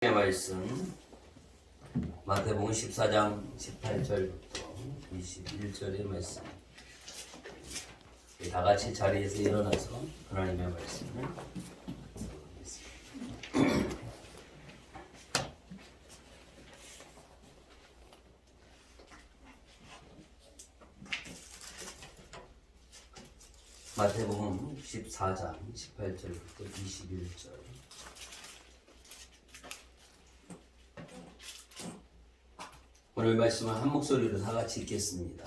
말씀 마태복음 14장 18절부터 21절의 말씀. 다 같이 자리에서 일어나서 하나님의 말씀을 읽겠습니다. 마태복음 14장 18절부터 21절. 오늘 말씀은 한 목소리로 다 같이 읽겠습니다.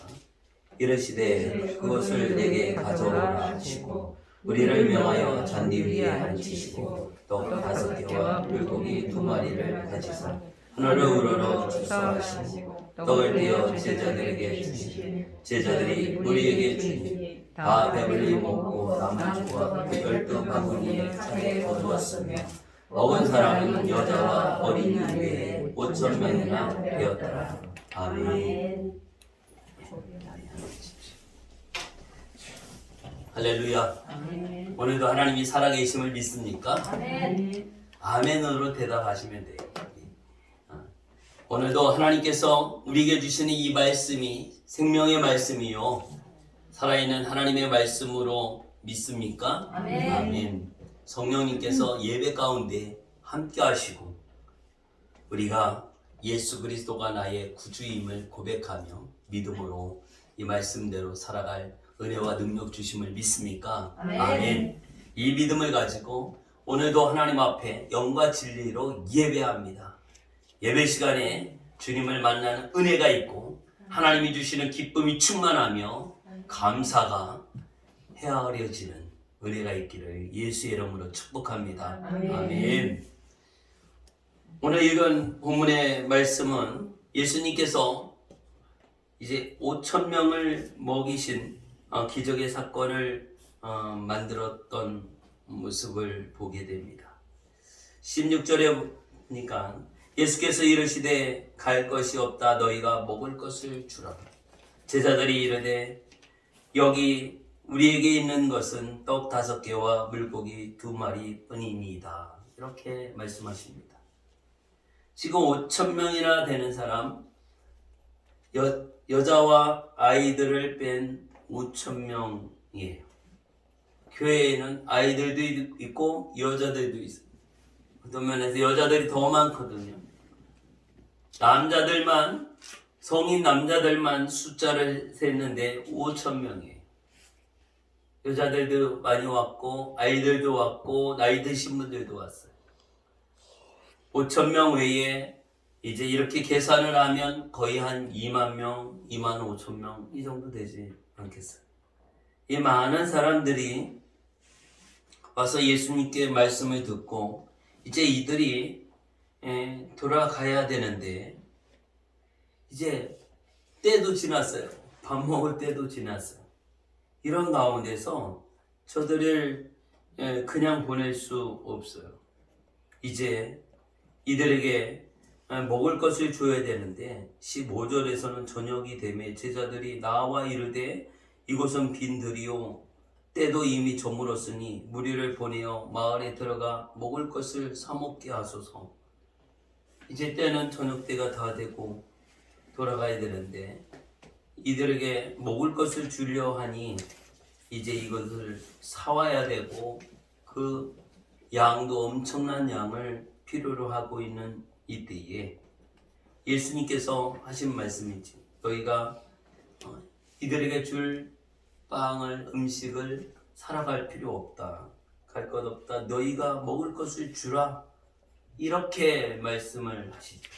이르시되 그것을 내게 가져오라 하시고 우리를 명하여 잔디 위에 앉히시고 떡 5개와 물고기 2마리를 가지사 하늘을 우러러 주소하시고 떡을 떼어 제자들에게 주시니 제자들이 우리에게 주니 다 배불리 먹고 남은 조각 12바구니에 차게 거두었으며 먹은 사람은 여자와 어린이 외에 5,000명이나 되었더라. 아멘. 할렐루야. 아멘. 오늘도 하나님이 살아계심을 믿습니까? 아멘. 아멘으로 대답하시면 돼요. 오늘도 하나님께서 우리에게 주시는 이 말씀이 생명의 말씀이요 살아있는 하나님의 말씀으로 믿습니까? 아멘. 아멘. 성령님께서 예배 가운데 함께 하시고 우리가 예수 그리스도가 나의 구주임을 고백하며 믿음으로 이 말씀대로 살아갈 은혜와 능력 주심을 믿습니까? 아멘. 아멘. 이 믿음을 가지고 오늘도 하나님 앞에 영과 진리로 예배합니다. 예배 시간에 주님을 만나는 은혜가 있고 하나님이 주시는 기쁨이 충만하며 감사가 헤아려지는 은혜가 있기를 예수의 이름으로 축복합니다. 아멘. 아멘. 오늘 읽은 본문의 말씀은 예수님께서 이제 5,000명을 먹이신 기적의 사건을 만들었던 모습을 보게 됩니다. 16절에 보니까 예수께서 이르시되 갈 것이 없다 너희가 먹을 것을 주라. 제자들이 이르되 여기 우리에게 있는 것은 떡 5개와 물고기 2마리 뿐이니이다. 이렇게 말씀하십니다. 지금 5,000명이나 되는 사람, 여자와 아이들을 뺀 5,000명이에요. 교회에는 아이들도 있고 여자들도 있어요. 어떤 면에서 여자들이 더 많거든요. 남자들만, 성인 남자들만 숫자를 셌는데 5,000명이에요. 여자들도 많이 왔고 아이들도 왔고 나이 드신 분들도 왔어요. 5,000명 외에 이제 이렇게 계산을 하면 거의 한 2만 명, 2만 5천 명 이 정도 되지 않겠어요? 이 많은 사람들이 와서 예수님께 말씀을 듣고 이제 이들이 돌아가야 되는데 이제 때도 지났어요. 밥 먹을 때도 지났어요. 이런 가운데서 저들을 그냥 보낼 수 없어요. 이제 이들에게 먹을 것을 줘야 되는데 15절에서는 저녁이 되매 제자들이 나와 이르되 이곳은 빈들이요 때도 이미 저물었으니 무리를 보내어 마을에 들어가 먹을 것을 사 먹게 하소서. 이제 때는 저녁 때가 다 되고 돌아가야 되는데 이들에게 먹을 것을 주려 하니 이제 이것을 사와야 되고 그 양도 엄청난 양을 필요로 하고 있는 이때에 예수님께서 하신 말씀이지 너희가 이들에게 줄 빵을 음식을 살아갈 필요 없다. 갈 것 없다. 너희가 먹을 것을 주라. 이렇게 말씀을 하시죠.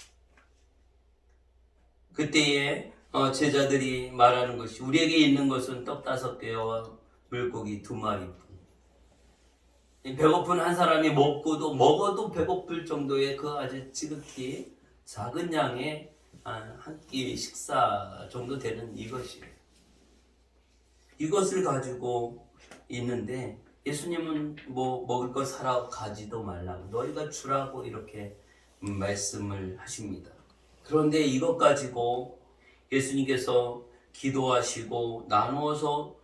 그때에 제자들이 말하는 것이 우리에게 있는 것은 떡 5개와 물고기 2마리뿐. 배고픈 한 사람이 먹어도 배고플 정도의 그 아주 지극히 작은 양의 한 끼 식사 정도 되는 이것이에요. 이것을 가지고 있는데 예수님은 뭐 먹을 것 사라 가지도 말라고 너희가 주라고 이렇게 말씀을 하십니다. 그런데 이것 가지고 예수님께서 기도하시고 나누어서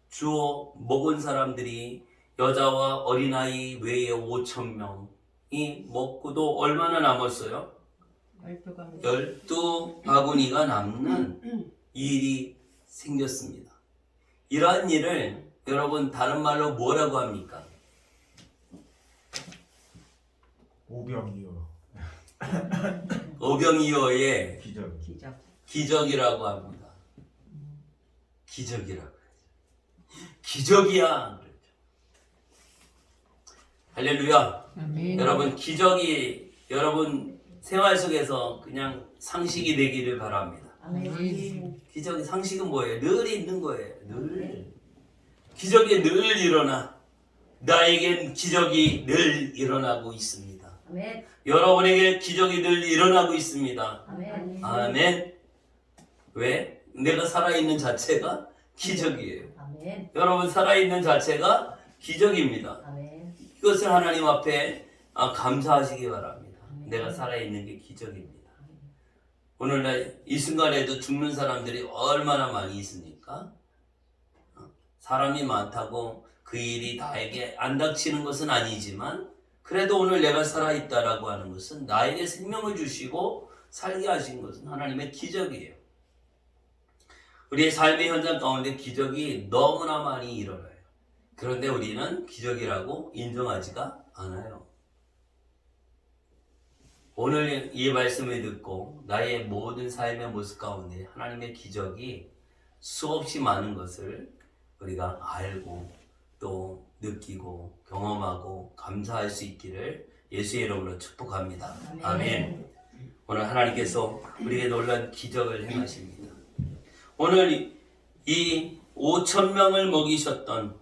주어 먹은 사람들이 여자와 어린아이 외에 5,000명 먹고도 얼마나 남았어요? 12바구니가 남는 일이 생겼습니다. 이러한 일을 여러분 다른 말로 뭐라고 합니까? 오병이어. 오병이어의 기적. 기적이라고 합니다. 기적이라고 하죠. 기적이야. 그렇죠. 할렐루야. 아멘. 여러분 기적이 여러분 생활 속에서 그냥 상식이 되기를 바랍니다. 아멘. 기적이 상식은 뭐예요? 늘 있는 거예요. 늘. 기적이 늘 일어나. 나에겐 기적이 늘 일어나고 있습니다. 아멘. 여러분에게 기적이 늘 일어나고 있습니다. 아멘. 아멘. 왜? 내가 살아있는 자체가 기적이에요. 아멘. 여러분 살아있는 자체가 기적입니다. 아멘. 이것을 하나님 앞에 감사하시기 바랍니다. 내가 살아있는 게 기적입니다. 오늘날 이 순간에도 죽는 사람들이 얼마나 많이 있습니까? 사람이 많다고 그 일이 나에게 안 닥치는 것은 아니지만 그래도 오늘 내가 살아있다라고 하는 것은 나에게 생명을 주시고 살게 하신 것은 하나님의 기적이에요. 우리의 삶의 현장 가운데 기적이 너무나 많이 일어나요. 그런데 우리는 기적이라고 인정하지가 않아요. 오늘 이 말씀을 듣고 나의 모든 삶의 모습 가운데 하나님의 기적이 수없이 많은 것을 우리가 알고 또 느끼고 경험하고 감사할 수 있기를 예수의 이름으로 축복합니다. 아멘. 오늘 하나님께서 우리에게 놀라운 기적을 행하십니다. 오늘 이 5,000명을 먹이셨던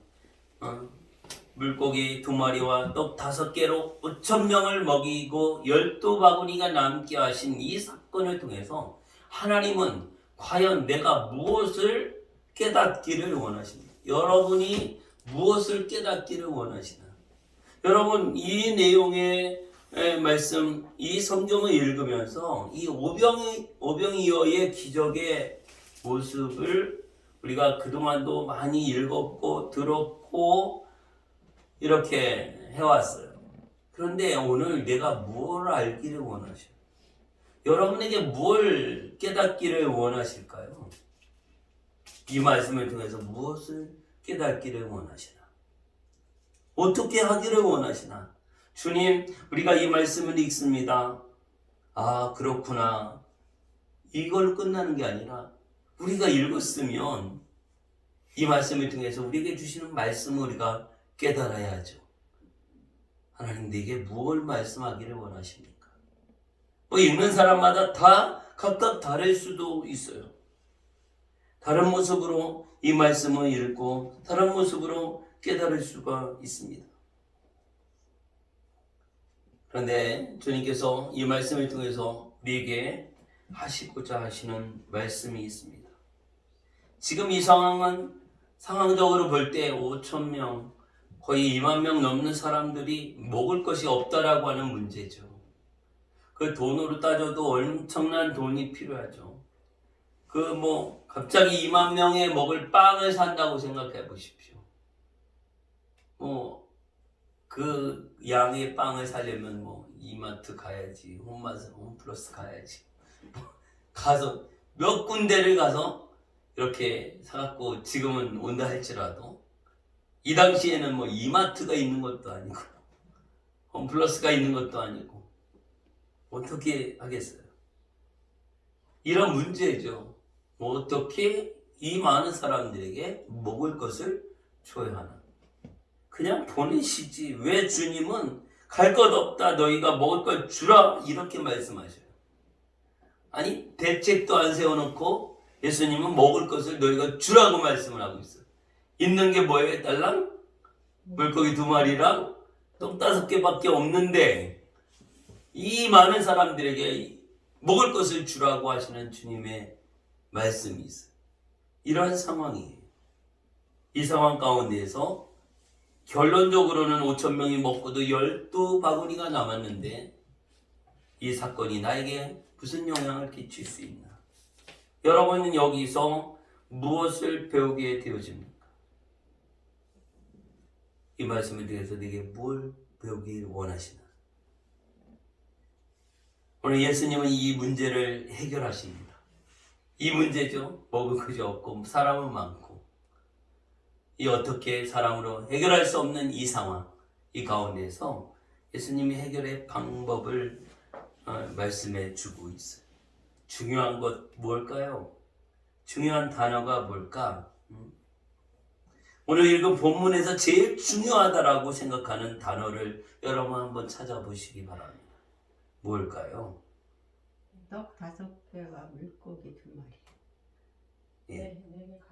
물고기 2마리와 떡 5개로 5,000명을 먹이고 12바구니가 남게 하신 이 사건을 통해서 하나님은 과연 내가 무엇을 깨닫기를 원하십니까? 여러분이 무엇을 깨닫기를 원하시나? 여러분 이 내용의 말씀, 이 성경을 읽으면서 이 오병이어의 기적의 모습을 우리가 그동안도 많이 읽었고 들었고 이렇게 해왔어요. 그런데 오늘 내가 뭘 알기를 원하셔요? 여러분에게 뭘 깨닫기를 원하실까요? 이 말씀을 통해서 무엇을 깨닫기를 원하시나? 어떻게 하기를 원하시나? 주님, 우리가 이 말씀을 읽습니다. 아, 그렇구나. 이걸 끝나는 게 아니라 우리가 읽었으면 이 말씀을 통해서 우리에게 주시는 말씀을 우리가 깨달아야죠. 하나님 내게 무엇을 말씀하기를 원하십니까? 읽는 사람마다 다 각각 다를 수도 있어요. 다른 모습으로 이 말씀을 읽고 다른 모습으로 깨달을 수가 있습니다. 그런데 주님께서 이 말씀을 통해서 우리에게 하시고자 하시는 말씀이 있습니다. 지금 이 상황은 상황적으로 볼 때 5,000명, 거의 2만 명 넘는 사람들이 먹을 것이 없다라고 하는 문제죠. 그 돈으로 따져도 엄청난 돈이 필요하죠. 갑자기 2만 명에 먹을 빵을 산다고 생각해 보십시오. 그 양의 빵을 사려면 이마트 가야지, 홈플러스 가야지. 가서 몇 군데를 가서 이렇게 사갖고 지금은 온다 할지라도 이 당시에는 이마트가 있는 것도 아니고 홈플러스가 있는 것도 아니고 어떻게 하겠어요? 이런 문제죠. 어떻게 이 많은 사람들에게 먹을 것을 줘야 하나? 그냥 보내시지. 왜 주님은 갈 것 없다, 너희가 먹을 걸 주라 이렇게 말씀하셔요? 아니 대책도 안 세워놓고 예수님은 먹을 것을 너희가 주라고 말씀을 하고 있어요. 있는 게 뭐예요? 딸랑? 물고기 2마리랑 떡 5개밖에 없는데 이 많은 사람들에게 먹을 것을 주라고 하시는 주님의 말씀이 있어요. 이러한 상황이에요. 이 상황 가운데에서 결론적으로는 5,000명이 먹고도 12바구니가 남았는데 이 사건이 나에게 무슨 영향을 끼칠 수 있나? 여러분은 여기서 무엇을 배우게 되어집니까? 이 말씀을 통해서 내게 뭘 배우길 원하시나? 오늘 예수님은 이 문제를 해결하십니다. 이 문제죠. 먹을 것이 없고 사람은 많고, 이 어떻게 사람으로 해결할 수 없는 이 상황, 이 가운데서 예수님이 해결의 방법을 말씀해 주고 있어요. 중요한 것 뭘까요? 중요한 단어가 뭘까? 오늘 읽은 본문에서 제일 중요하다라고 생각하는 단어를 여러분 한번 찾아보시기 바랍니다. 뭘까요? 떡 5개와 물고기 2마리. 예.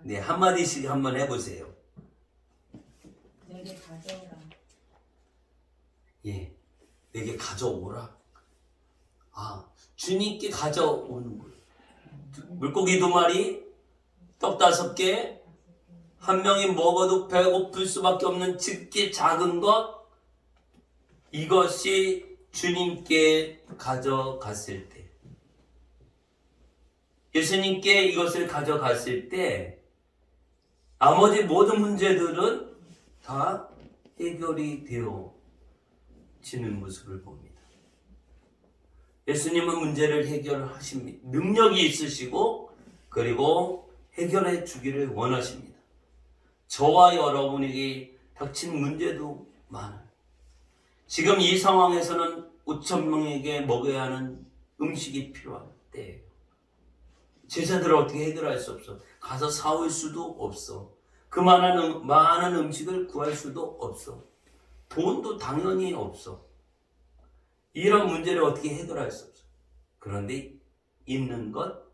네, 한마디씩 한번 해보세요. 내게 가져오라. 예, 내게 가져오라. 주님께 가져오는 거예요. 물고기 2마리, 떡 5개, 한 명이 먹어도 배고플 수밖에 없는 집게 작은 것, 이것이 주님께 가져갔을 때, 예수님께 이것을 가져갔을 때 나머지 모든 문제들은 다 해결이 되어지는 모습을 봅니다. 예수님은 문제를 해결하십니다. 능력이 있으시고 그리고 해결해 주기를 원하십니다. 저와 여러분에게 닥친 문제도 많아요. 지금 이 상황에서는 5,000명에게 먹어야 하는 음식이 필요할 때예요. 제자들을 어떻게 해결할 수 없어. 가서 사올 수도 없어. 그 많은 음식을 구할 수도 없어. 돈도 당연히 없어. 이런 문제를 어떻게 해결할 수 없어. 그런데 있는 것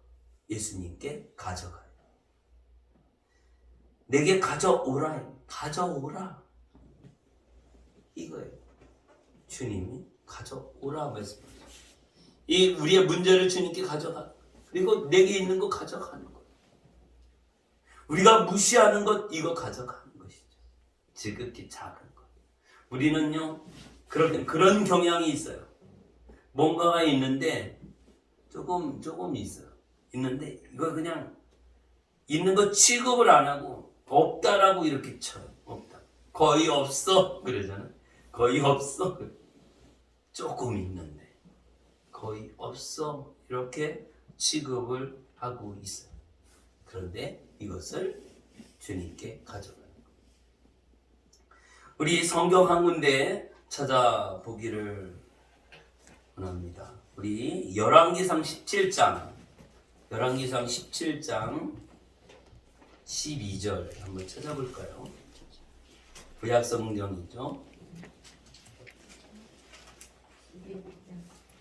예수님께 가져가요. 내게 가져오라. 가져오라. 이거예요. 주님이 가져오라 말씀하세요. 이 우리의 문제를 주님께 가져가. 그리고 내게 있는 거 가져가는 거예요. 우리가 무시하는 것 이거 가져가는 것이죠. 지극히 작은 것. 우리는요 그런 경향이 있어요. 뭔가가 있는데 조금 있어요. 있는데 이거 그냥 있는 거 취급을 안 하고 없다라고 이렇게 쳐요. 없다. 거의 없어 그러잖아. 거의 없어. 조금 있는데 거의 없어 이렇게 취급을 하고 있어요. 그런데 이것을 주님께 가져가는 거예요. 우리 성경 한 군데 찾아보기를 원합니다. 우리 열왕기상 17장 12절 한번 찾아볼까요? 구약 성경이죠.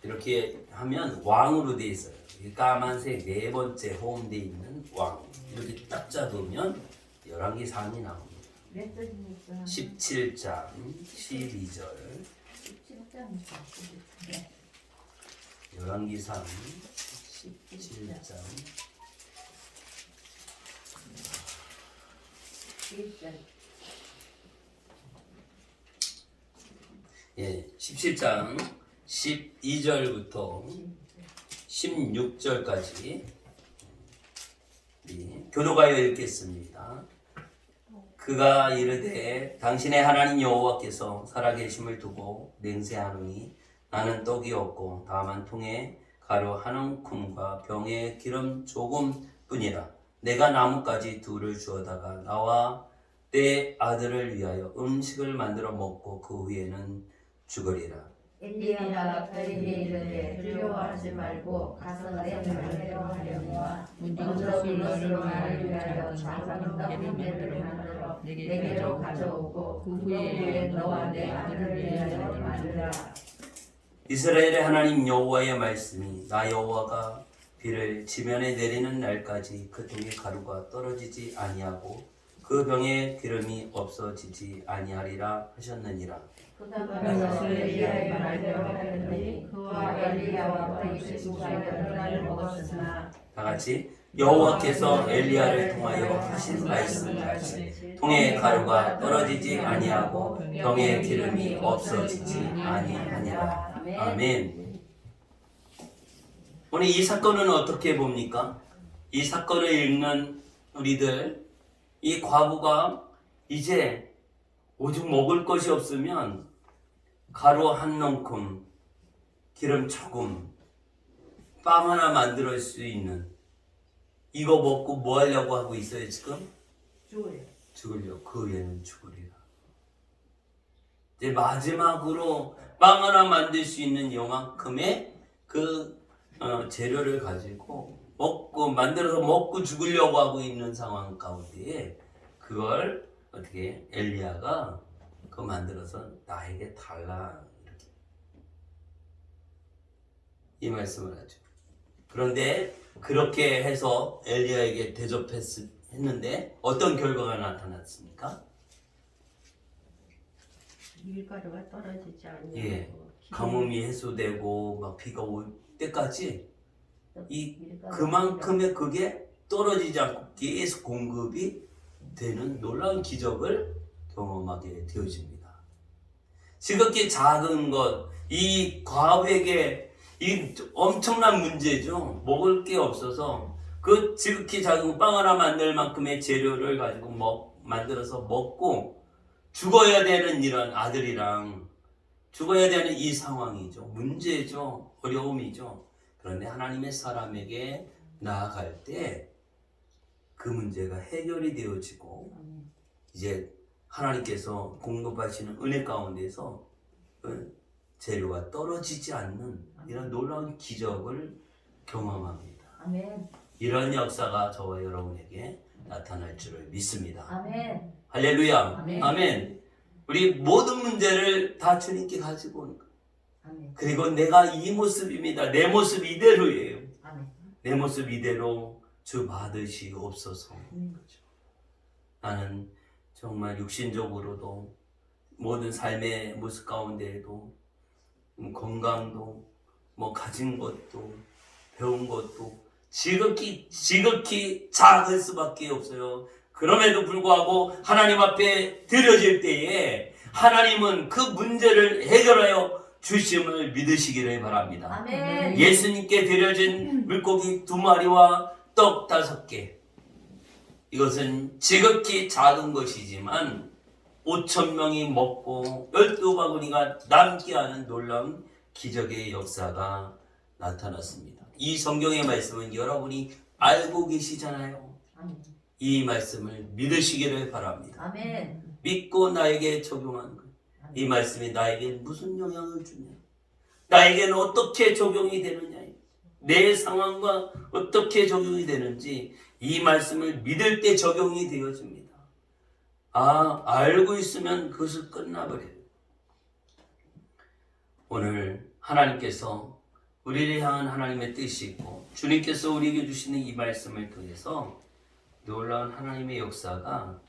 이렇게 하면 왕으로 돼 있어요. 까만색 4번째 호음되어 있는 왕. 이렇게 딱 잡으면 열왕기상이 나옵니다. 17장 12절. 17장. 열왕기상 17장 1절. 예, 17장 12절부터 16절까지 교도가요 읽겠습니다. 그가 이르되 당신의 하나님 여호와께서 살아계심을 두고 맹세하노니 나는 떡이 없고 다만 통에 가루 한 움큼과 병에 기름 조금뿐이라. 내가 나뭇가지 2를 주어다가 나와 내 아들을 위하여 음식을 만들어 먹고 그 후에는 죽으리라. 엘리야가 그에게 이르되 두려워하지 말고 가서 내 말대로 하려니와 먼저 그것으로 나를 위하여 작은 떡분대를 만들어 내게로 가져오고 그 후에 너와 내 아들을 위하여 만들라. 이스라엘의 하나님 여호와의 말씀이 나 여호와가 비를 지면에 내리는 날까지 그 통에 가루가 떨어지지 아니하고 그 병에 기름이 없어지지 아니하리라 하셨느니라. 그러면서 엘리야의 말대로 하였더니 그와 엘리야와 그의 식구가 여러 날 먹었으나 다 같이 여호와께서 엘리야를 통하여 하신 말씀같이 통에 가루가 떨어지지 아니하고 병에 기름이 없어지지 아니하니라. 아멘. 오늘 이 사건은 어떻게 봅니까? 이 사건을 읽는 우리들, 이 과부가 이제 오죽 먹을 것이 없으면 가루 한 움큼, 기름 조금 빵 하나 만들 수 있는, 이거 먹고 뭐 하려고 하고 있어요 지금? 죽으려고. 그 외에는 죽으리라. 이제 마지막으로 빵 하나 만들 수 있는 요만큼의 그 재료를 가지고 만들어서 먹고 죽으려고 하고 있는 상황 가운데에 그걸 어떻게 엘리야가 그거 만들어서 나에게 달라, 이렇게 이 말씀을 하죠. 그런데 그렇게 해서 엘리야에게 대접했는데 어떤 결과가 나타났습니까? 밀가루가 떨어지지 않냐고. 예, 가뭄이 해소되고 막 비가 올 때까지 그만큼의 그게 떨어지지 않고 계속 공급이 되는 놀라운 기적을 경험하게 되어집니다. 지극히 작은 것, 이 과백의 이 엄청난 문제죠. 먹을 게 없어서 그 지극히 작은 빵 하나 만들 만큼의 재료를 가지고 만들어서 먹고 죽어야 되는 이런 아들이랑 죽어야 되는 이 상황이죠. 문제죠. 어려움이죠. 그런데 하나님의 사람에게 나아갈 때 그 문제가 해결이 되어지고 이제 하나님께서 공급하시는 은혜 가운데서 재료가 떨어지지 않는 이런 놀라운 기적을 경험합니다. 아멘. 이런 역사가 저와 여러분에게 나타날 줄을 믿습니다. 아멘. 할렐루야. 아멘. 아멘. 우리 모든 문제를 다 주님께 가지고 오는 거예요. 아멘. 그리고 내가 이 모습입니다. 내 모습 이대로예요. 아멘. 내 모습 이대로 주 받으시옵소서. 나는 정말 육신적으로도 모든 삶의 모습 가운데에도 건강도 가진 것도 배운 것도 지극히 작을 수밖에 없어요. 그럼에도 불구하고 하나님 앞에 드려질 때에 하나님은 그 문제를 해결하여 주심을 믿으시기를 바랍니다. 아멘. 예수님께 드려진 물고기 2마리와 떡 5개, 이것은 지극히 작은 것이지만 5,000명이 먹고 12바구니가 남게 하는 놀라운 기적의 역사가 나타났습니다. 이 성경의 말씀은 여러분이 알고 계시잖아요. 아멘. 이 말씀을 믿으시기를 바랍니다. 아멘. 믿고 나에게 적용하는 것. 이 말씀이 나에게 무슨 영향을 주냐, 나에게는 어떻게 적용이 되느냐, 내 상황과 어떻게 적용이 되는지 이 말씀을 믿을 때 적용이 되어집니다. 알고 있으면 그것을 끝나버려요. 오늘 하나님께서 우리를 향한 하나님의 뜻이 있고 주님께서 우리에게 주시는 이 말씀을 통해서 놀라운 하나님의 역사가,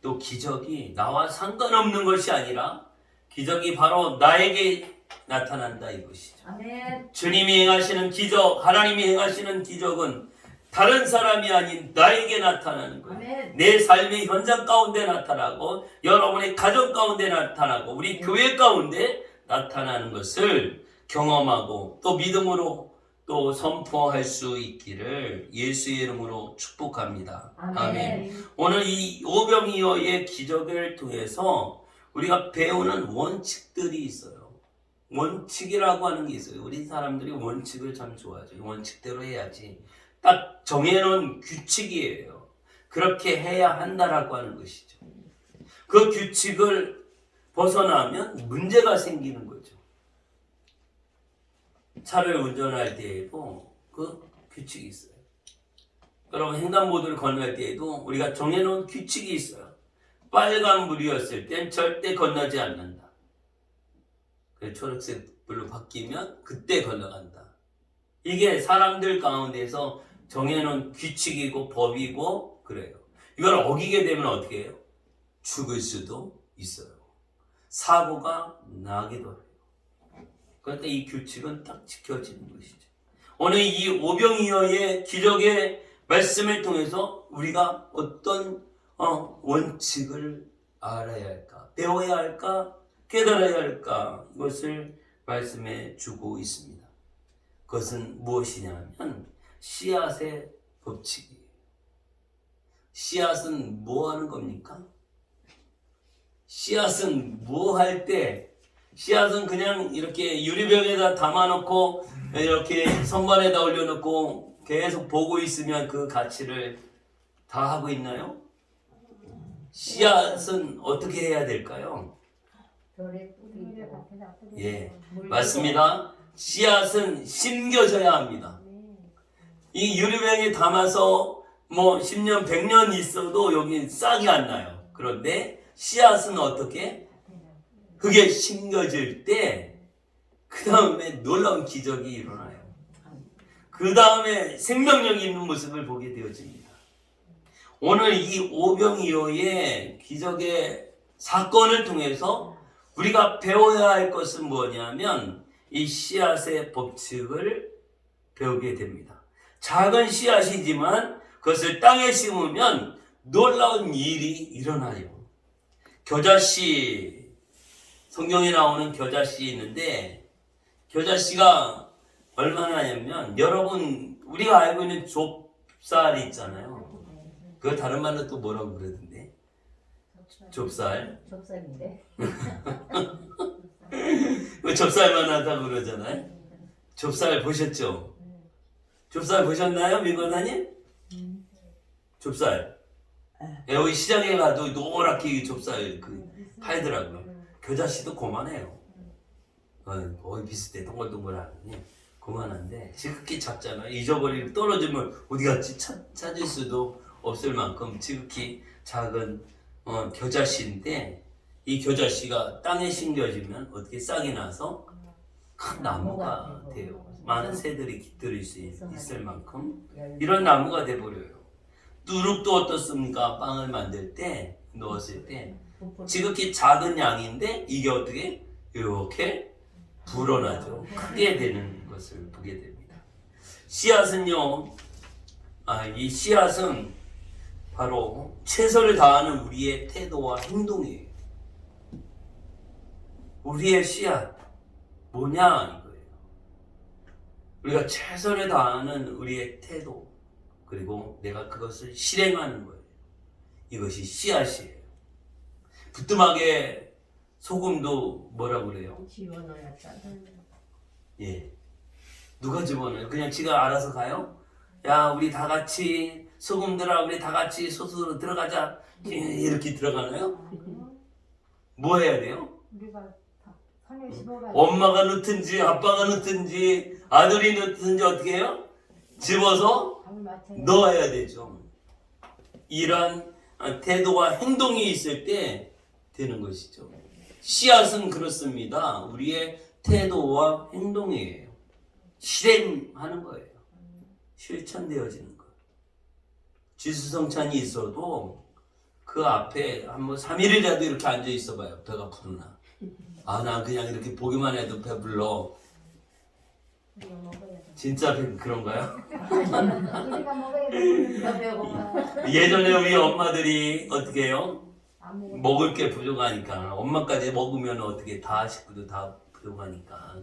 또 기적이 나와 상관없는 것이 아니라 기적이 바로 나에게 나타난다, 이것이죠. 아멘. 주님이 행하시는 기적, 하나님이 행하시는 기적은 다른 사람이 아닌 나에게 나타나는 거예요. 아멘. 내 삶의 현장 가운데 나타나고 여러분의 가정 가운데 나타나고 우리 교회 가운데 나타나는 것을 경험하고 또 믿음으로 또 선포할 수 있기를 예수의 이름으로 축복합니다. 아멘. 오늘 이 오병이어의 기적을 통해서 우리가 배우는 원칙들이 있어요. 원칙이라고 하는 게 있어요. 우리 사람들이 원칙을 참 좋아하죠. 원칙대로 해야지. 딱 정해놓은 규칙이에요. 그렇게 해야 한다라고 하는 것이죠. 그 규칙을 벗어나면 문제가 생기는 거죠. 차를 운전할 때에도 그 규칙이 있어요. 여러분, 횡단보도를 건널 때에도 우리가 정해놓은 규칙이 있어요. 빨간불이었을 땐 절대 건너지 않는다. 초록색 불로 바뀌면 그때 건너간다. 이게 사람들 가운데서 정해놓은 규칙이고 법이고 그래요. 이걸 어기게 되면 어떻게 해요? 죽을 수도 있어요. 사고가 나기도 해요. 그러니까 이 규칙은 딱 지켜지는 것이죠. 오늘 이 오병이어의 기적의 말씀을 통해서 우리가 어떤 원칙을 알아야 할까, 배워야 할까, 깨달아야 할까, 이것을 말씀해 주고 있습니다. 그것은 무엇이냐면 씨앗의 법칙이에요. 씨앗은 뭐 하는 겁니까? 씨앗은 뭐 할 때 씨앗은 그냥 이렇게 유리병에다 담아놓고 이렇게 선반에다 올려놓고 계속 보고 있으면 그 가치를 다 하고 있나요? 씨앗은 어떻게 해야 될까요? 예, 맞습니다. 씨앗은 심겨져야 합니다. 이 유리병에 담아서 뭐 10년, 100년 있어도 여기 싹이 안 나요. 그런데 씨앗은 어떻게? 흙에 심겨질 때 그 다음에 놀라운 기적이 일어나요. 그 다음에 생명력이 있는 모습을 보게 되어집니다. 오늘 이 오병이어의 기적의 사건을 통해서 우리가 배워야 할 것은 뭐냐면 이 씨앗의 법칙을 배우게 됩니다. 작은 씨앗이지만 그것을 땅에 심으면 놀라운 일이 일어나요. 겨자씨, 성경에 나오는 겨자씨 있는데 겨자씨가 얼마나 하냐면 여러분 우리가 알고 있는 좁쌀이 있잖아요. 그거 다른 말로 또 뭐라고 그러던데? 좁쌀. 좁쌀인데. 그 좁쌀만 하다고 그러잖아요. 좁쌀 보셨죠? 좁쌀 보셨나요, 민건사님? 좁쌀. 여기 시장에 가도 노랗게 좁쌀 팔더라고요. 겨자씨도 그만해요. 거의 비슷해. 동글동글하니 그만한데 지극히 작잖아요. 잊어버리고 떨어지면 어디 갔지 찾을 수도 없을 만큼 지극히 작은 겨자씨인데 이 겨자씨가 땅에 심겨지면 어떻게 싹이 나서 큰 나무가 돼요. 많은 새들이 깃들일 수 있을 만큼 이런 나무가 돼버려요. 누룩도 어떻습니까? 빵을 만들 때 넣었을 때 지극히 작은 양인데 이게 어떻게 이렇게 불어나죠. 크게 되는 것을 보게 됩니다. 씨앗은요, 이 씨앗은 바로 최선을 다하는 우리의 태도와 행동이에요. 우리의 씨앗 뭐냐 이거예요. 우리가 최선을 다하는 우리의 태도 그리고 내가 그것을 실행하는 거예요. 이것이 씨앗이에요. 부뚜막에 소금도 뭐라고 그래요? 집어넣었잖아. 예. 누가 집어넣어요? 그냥 지가 알아서 가요? 야, 우리 다 같이 소금들아, 우리 다 같이 소스로 들어가자. 이렇게 들어가나요? 뭐 해야 돼요? 우리가 손에 집어가. 엄마가 넣든지 아빠가 넣든지 아들이 넣든지 어떻게 해요? 집어서 넣어야 되죠. 이런 태도와 행동이 있을 때 되는 것이죠. 씨앗은 그렇습니다. 우리의 태도와 행동이에요. 실행하는 거예요. 실천되어지는 거. 지수성찬이 있어도 그 앞에 한번 3일이라도 이렇게 앉아 있어 봐요. 배가 부르나. 난 그냥 이렇게 보기만 해도 배불러. 진짜 그런가요? 우리가 먹어야 돼. 예전에 우리 엄마들이 어떻게 해요? 먹을 게 부족하니까 엄마까지 먹으면 어떻게 다 식구도 다 부족하니까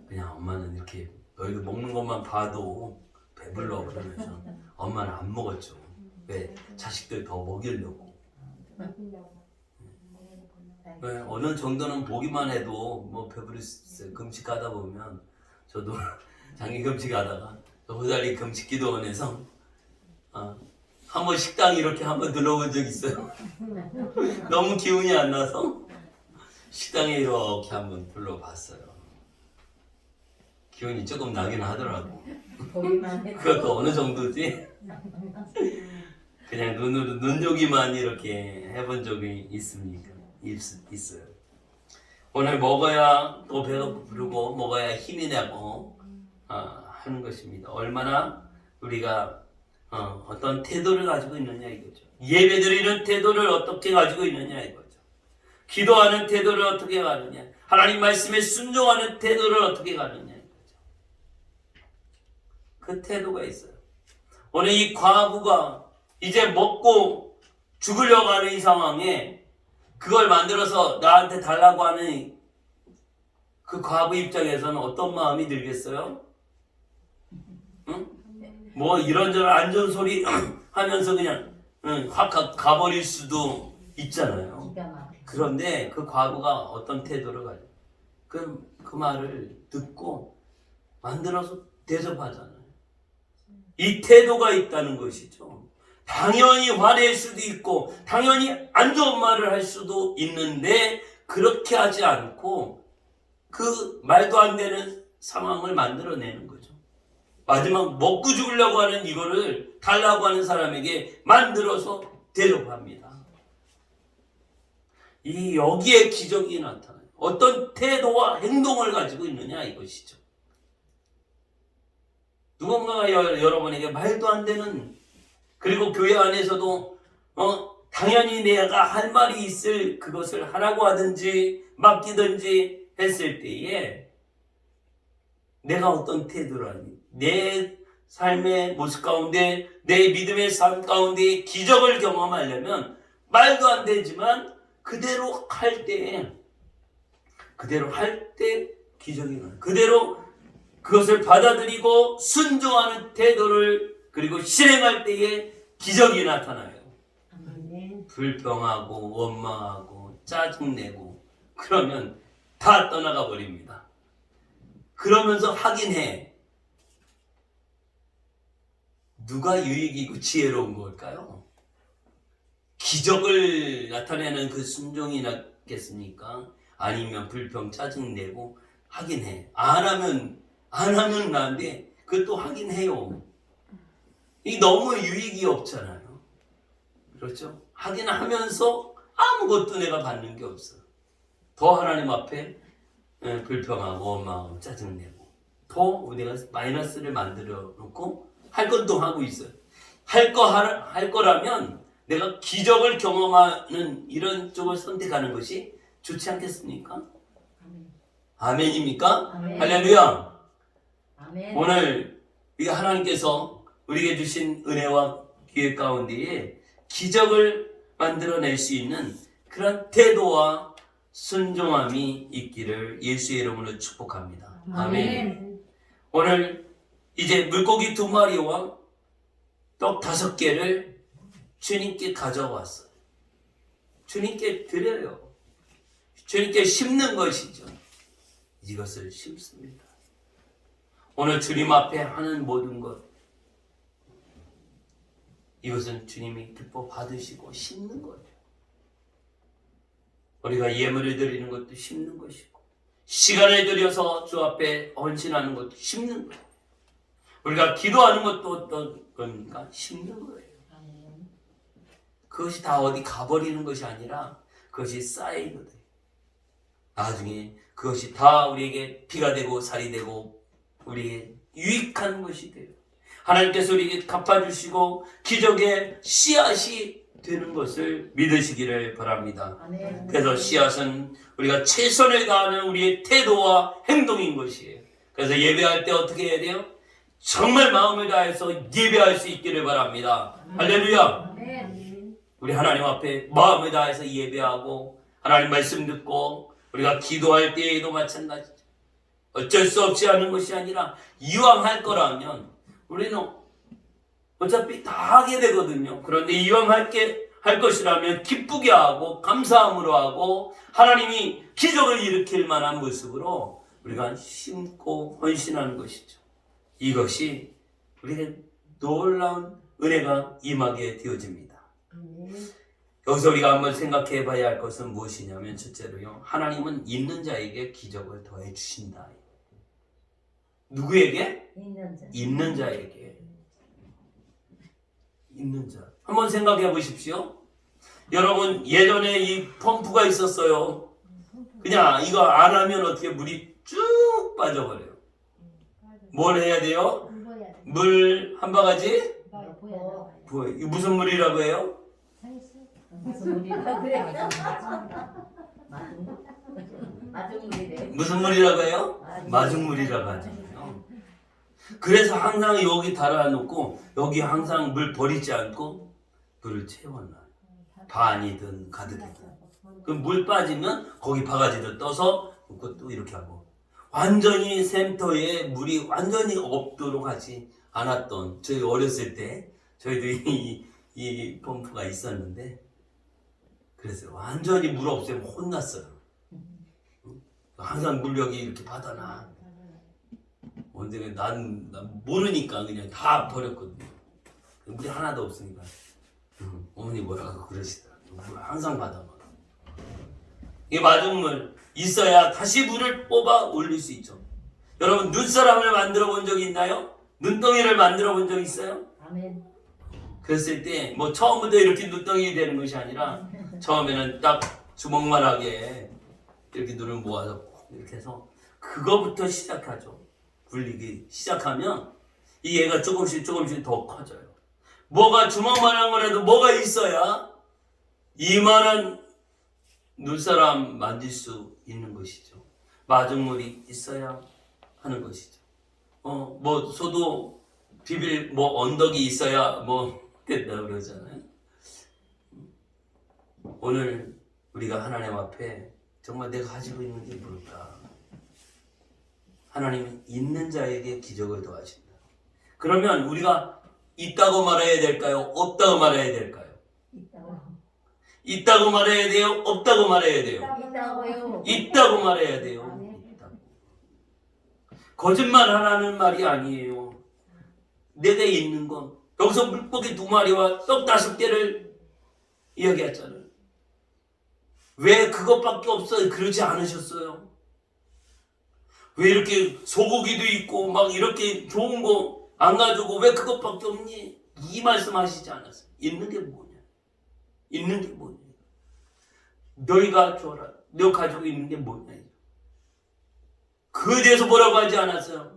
그냥 엄마는 이렇게 너희들 먹는 것만 봐도 배불러 그러면서 엄마는 안 먹었죠. 왜? 자식들 더 먹이려고. 왜? 어느 정도는 보기만 해도 뭐 배부를 수 있어요. 금식하다 보면 저도 장기 금식하다가 호달리 금식기도원에서 한번 식당 이렇게 한번 들러본 적 있어요. 너무 기운이 안 나서 식당에 이렇게 한번 둘러봤어요. 기운이 조금 나긴 하더라고. 그것도 어느 정도지? 그냥 눈으로 눈요기만 이렇게 해본 적이 있어요. 오늘 먹어야 또 배가 부르고 먹어야 힘이 나고 하는 것입니다. 얼마나 우리가 어떤 태도를 가지고 있느냐 이거죠. 예배드리는 태도를 어떻게 가지고 있느냐 이거죠. 기도하는 태도를 어떻게 가느냐. 하나님 말씀에 순종하는 태도를 어떻게 가느냐 이거죠. 그 태도가 있어요. 오늘 이 과부가 이제 먹고 죽으려고 하는 이 상황에 그걸 만들어서 나한테 달라고 하는 그 과부 입장에서는 어떤 마음이 들겠어요? 응? 뭐 이런저런 안전소리 하면서 그냥 확 가버릴 수도 있잖아요. 그런데 그 과부가 어떤 태도를 가져? 그 말을 듣고 만들어서 대접하잖아요. 이 태도가 있다는 것이죠. 당연히 화낼 수도 있고 당연히 안 좋은 말을 할 수도 있는데 그렇게 하지 않고 그 말도 안 되는 상황을 만들어내는 거죠. 마지막 먹고 죽으려고 하는 이거를 달라고 하는 사람에게 만들어서 대접합니다. 여기에 기적이 나타나요. 어떤 태도와 행동을 가지고 있느냐 이것이죠. 누군가가 여러분에게 말도 안 되는, 그리고 교회 안에서도 당연히 내가 할 말이 있을 그것을 하라고 하든지 맡기든지 했을 때에 내가 어떤 태도를 하니, 내 삶의 모습 가운데, 내 믿음의 삶 가운데 기적을 경험하려면 말도 안 되지만 그대로 할 때 기적이 나요. 그대로 그것을 받아들이고 순종하는 태도를 그리고 실행할 때에 기적이 나타나요. 불평하고 원망하고 짜증내고 그러면 다 떠나가 버립니다. 그러면서 하긴 해. 누가 유익이고 지혜로운 걸까요? 기적을 나타내는 그 순종이 낫겠습니까? 아니면 불평 짜증내고 하긴 해. 안 하면 나한테 그것도 하긴 해요. 이 너무 유익이 없잖아요. 그렇죠? 하긴 하면서 아무것도 내가 받는 게 없어. 더 하나님 앞에 불평하고 원망하고 짜증내고 더 내가 마이너스를 만들어 놓고 할 것도 하고 있어요. 할 거라면 내가 기적을 경험하는 이런 쪽을 선택하는 것이 좋지 않겠습니까? 아멘입니까? 아멘. 할렐루야. 아멘. 오늘 하나님께서 우리에게 주신 은혜와 기회 가운데에 기적을 만들어낼 수 있는 그런 태도와 순종함이 있기를 예수의 이름으로 축복합니다. 아멘. 오늘 이제 물고기 2마리와 떡 5개를 주님께 가져왔어요. 주님께 드려요. 주님께 심는 것이죠. 이것을 심습니다. 오늘 주님 앞에 하는 모든 것, 이것은 주님이 기뻐 받으시고 심는 거예요. 우리가 예물을 드리는 것도 심는 것이고, 시간을 들여서 주 앞에 헌신하는 것도 심는 거예요. 우리가 기도하는 것도 어떤 겁니까? 심는 거예요. 그것이 다 어디 가버리는 것이 아니라 그것이 쌓이거든요. 나중에 그것이 다 우리에게 피가 되고 살이 되고 우리에게 유익한 것이 돼요. 하나님께서 우리에게 갚아주시고 기적의 씨앗이 되는 것을 믿으시기를 바랍니다. 아멘. 그래서 씨앗은 우리가 최선을 다하는 우리의 태도와 행동인 것이에요. 그래서 예배할 때 어떻게 해야 돼요? 정말 마음을 다해서 예배할 수 있기를 바랍니다. 할렐루야. 아멘. 우리 하나님 앞에 마음을 다해서 예배하고 하나님 말씀 듣고 우리가 기도할 때에도 마찬가지죠. 어쩔 수 없이 하는 것이 아니라 이왕 할 거라면 우리는 어차피 다 하게 되거든요. 그런데 이왕 할 것이라면 기쁘게 하고 감사함으로 하고 하나님이 기적을 일으킬 만한 모습으로 우리가 심고 헌신하는 것이죠. 이것이 우리에게 놀라운 은혜가 임하게 되어집니다. 여기서 우리가 한번 생각해 봐야 할 것은 무엇이냐면 첫째로요, 하나님은 있는 자에게 기적을 더해 주신다. 누구에게? 있는 자에게. 있는 자. 한번 생각해 보십시오. 여러분, 예전에 이 펌프가 있었어요. 그냥 이거 안 하면 어떻게 물이 쭉 빠져버려요. 뭘 해야 돼요? 물 한 바가지? 이거 무슨 물이라고 해요? 무슨 물이라 그래? 마중물이래. 무슨 물이라고 해요? 마중물이라고 하잖아요. 그래서 항상 여기 달아놓고 여기 항상 물 버리지 않고 물을 채워놔요. 반이든 가득이든. 그럼 물 빠지면 거기 바가지도 떠서 또 이렇게 하고, 완전히 샘터에 물이 완전히 없도록 하지 않았던, 저희 어렸을 때 저희도 이 펌프가 있었는데 그래서 완전히 물 없애면 혼났어요. 항상 물력이 이렇게 받아놔. 언제 난 모르니까 그냥 다 버렸거든요. 물이 하나도 없으니까. 어머니 뭐라고 그러시더라고요. 물 항상 받아놔. 이 맑은 물 있어야 다시 물을 뽑아 올릴 수 있죠. 여러분 눈사람을 만들어 본 적이 있나요? 눈덩이를 만들어 본 적 있어요? 아멘. 그랬을 때 뭐 처음부터 이렇게 눈덩이 되는 것이 아니라 처음에는 딱 주먹만하게 이렇게 눈을 모아서 이렇게 해서 그거부터 시작하죠. 굴리기 시작하면 이 얘가 조금씩 더 커져요. 뭐가 주먹만한 거라도 뭐가 있어야 이만한 눈사람 만질 수 있는 것이죠. 맑은 물이 있어야 하는 것이죠. 뭐 소도 비빌 뭐 언덕이 있어야 뭐 된다 그러잖아요. 오늘 우리가 하나님 앞에 정말 내가 가지고 있는 게 뭘까? 하나님은 있는 자에게 기적을 더하신다. 그러면 우리가 있다고 말해야 될까요? 없다고 말해야 될까요? 있다고. 있다고 말해야 돼요? 없다고 말해야 돼요? 있다고요. 있다고 말해야 돼요. 있다고. 거짓말 하라는 말이 아니에요. 내가 있는 건 여기서 물고기 2마리와 떡 5개를 이야기했잖아요. 왜 그것밖에 없어요? 그러지 않으셨어요? 왜 이렇게 소고기도 있고 막 이렇게 좋은 거 안 가지고 왜 그것밖에 없니? 이 말씀 하시지 않았어요. 있는 게 뭐냐? 있는 게 뭐냐? 너희가 줘라. 너 가지고 있는 게 뭐냐? 그에 대해서 뭐라고 하지 않았어요?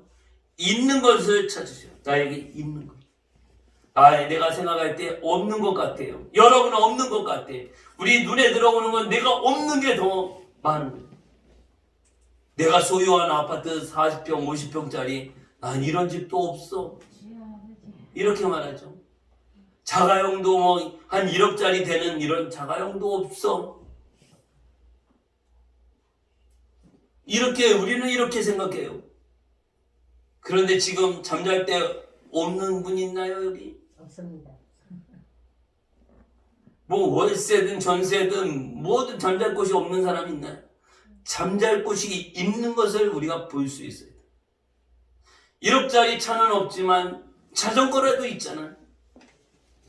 있는 것을 찾으세요. 나에게 있는 것. 내가 생각할 때 없는 것 같아요. 여러분은 없는 것 같아요. 우리 눈에 들어오는 건 내가 없는 게 더 많은 거예요. 내가 소유한 아파트 40평, 50평짜리 난 이런 집도 없어. 이렇게 말하죠. 자가용도 뭐 한 1억짜리 되는 이런 자가용도 없어. 이렇게 우리는 이렇게 생각해요. 그런데 지금 잠잘 때 없는 분 있나요 여기? 없습니다. 뭐 월세든 전세든 뭐든 잠잘 곳이 없는 사람 있나요? 잠잘 곳이 있는 것을 우리가 볼 수 있어요. 1억짜리 차는 없지만 자전거라도 있잖아요.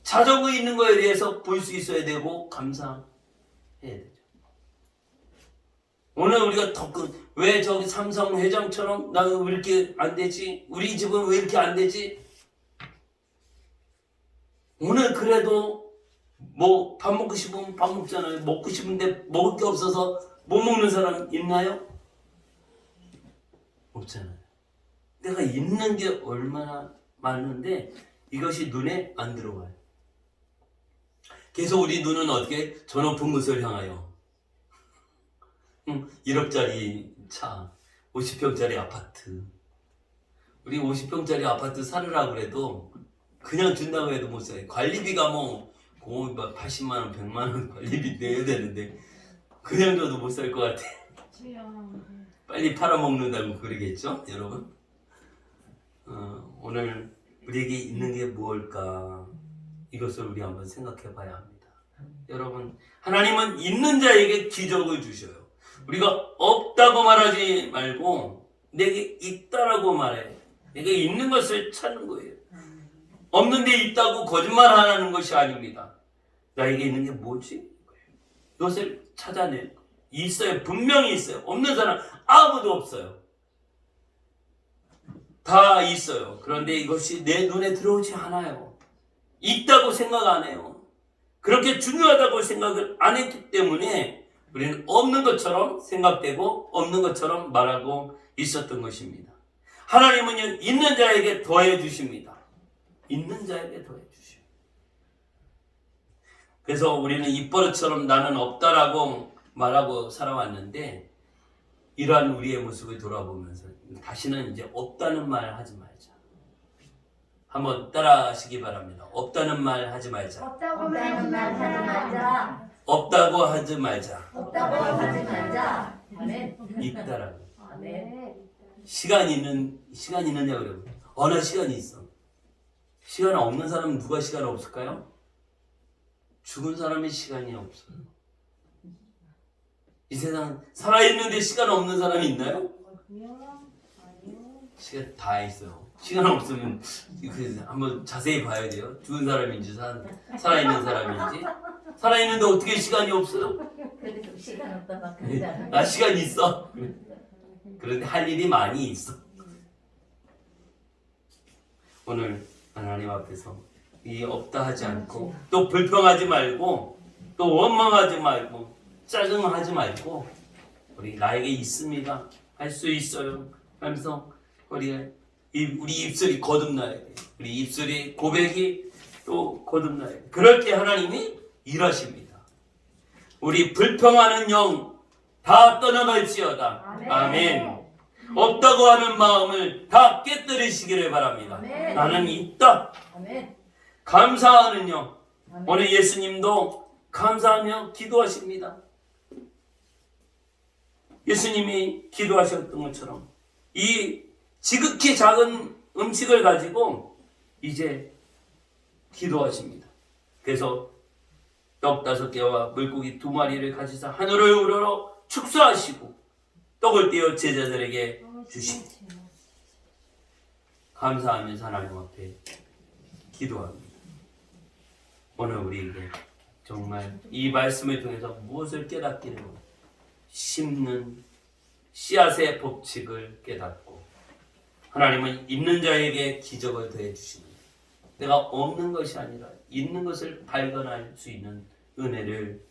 자전거 있는 거에 대해서 볼 수 있어야 되고 감사해야 되죠. 오늘 우리가 더 왜 저기 삼성 회장처럼 나는 왜 이렇게 안 되지? 우리 집은 왜 이렇게 안 되지? 오늘 그래도 뭐 밥 먹고 싶으면 밥 먹잖아요. 먹고 싶은데 먹을 게 없어서 못 먹는 사람 있나요? 없잖아요. 내가 있는 게 얼마나 많은데 이것이 눈에 안 들어와요. 그래서 우리 눈은 어떻게? 저 높은 곳을 향하여 1억짜리 차, 50평짜리 아파트. 우리 50평짜리 아파트 사느라고 그래도 그냥 준다고 해도 못 사요. 관리비가 뭐 80만 원, 100만 원 관리비 내야 되는데 그냥 줘도 못 살 것 같아. 빨리 팔아먹는다고 그러겠죠, 여러분? 오늘 우리에게 있는 게 무엇일까? 이것을 우리 한번 생각해 봐야 합니다. 여러분, 하나님은 있는 자에게 기적을 주셔요. 우리가 없다고 말하지 말고 내게 있다라고 말해. 내게 있는 것을 찾는 거예요. 없는 데 있다고 거짓말하는 것이 아닙니다. 나에게 있는 게 뭐지? 이것을 찾아내는 거예요. 있어요. 분명히 있어요. 없는 사람 아무도 없어요. 다 있어요. 그런데 이것이 내 눈에 들어오지 않아요. 있다고 생각 안 해요. 그렇게 중요하다고 생각을 안 했기 때문에 우리는 없는 것처럼 생각되고 없는 것처럼 말하고 있었던 것입니다. 하나님은 있는 자에게 더해 주십니다. 있는 자에게 더해 주십니다. 그래서 우리는 입버릇처럼 나는 없다라고 말하고 살아왔는데 이러한 우리의 모습을 돌아보면서 다시는 이제 없다는 말 하지 말자. 한번 따라 하시기 바랍니다. 없다는 말 하지 말자. 없다고 하지 말자. 없다고 하지 말자. 없다고 하지 말자. 아멘. 있다라고. 아멘. 시간이 있느냐 그러면 어느 시간이 있어. 시간 없는 사람은 누가 시간 없을까요? 죽은 사람이 시간이 없어요. 이 세상 살아있는데 시간 없는 사람이 있나요? 시간 다 있어요. 시간 없으면 한번 자세히 봐야 돼요. 죽은 사람인지 살아있는 사람인지. 살아있는데 어떻게 시간이 없어요? 그래도 시간 없다 막 그러잖아. 나 시간 있어. 그런데 할 일이 많이 있어. 오늘 하나님 앞에서 이 없다 하지 않고 또 불평하지 말고 또 원망하지 말고 짜증하지 말고 우리 나에게 있습니다. 할 수 있어요. 하면서 우리 입술이 거듭나야 돼. 우리 입술이 고백이 또 거듭나야 돼. 그럴 때 하나님이 일하십니다. 우리 불평하는 영 다 떠나갈지어다. 아멘. 없다고 하는 마음을 다 깨뜨리시기를 바랍니다. 아멘. 나는 있다. 아멘. 감사하는 영. 아멘. 오늘 예수님도 감사하며 기도하십니다. 예수님이 기도하셨던 것처럼 이 지극히 작은 음식을 가지고 이제 기도하십니다. 그래서 떡 5개와 물고기 2마리를 가지사 하늘을 우러러 축사하시고 떡을 떼어 제자들에게 주시고 감사하면서 하나님 앞에 기도합니다. 오늘 우리에게 정말 이 말씀을 통해서 무엇을 깨닫기를 심는 씨앗의 법칙을 깨닫고 하나님은 있는 자에게 기적을 더해 주십니다. 내가 없는 것이 아니라 있는 것을 발견할 수 있는 은혜를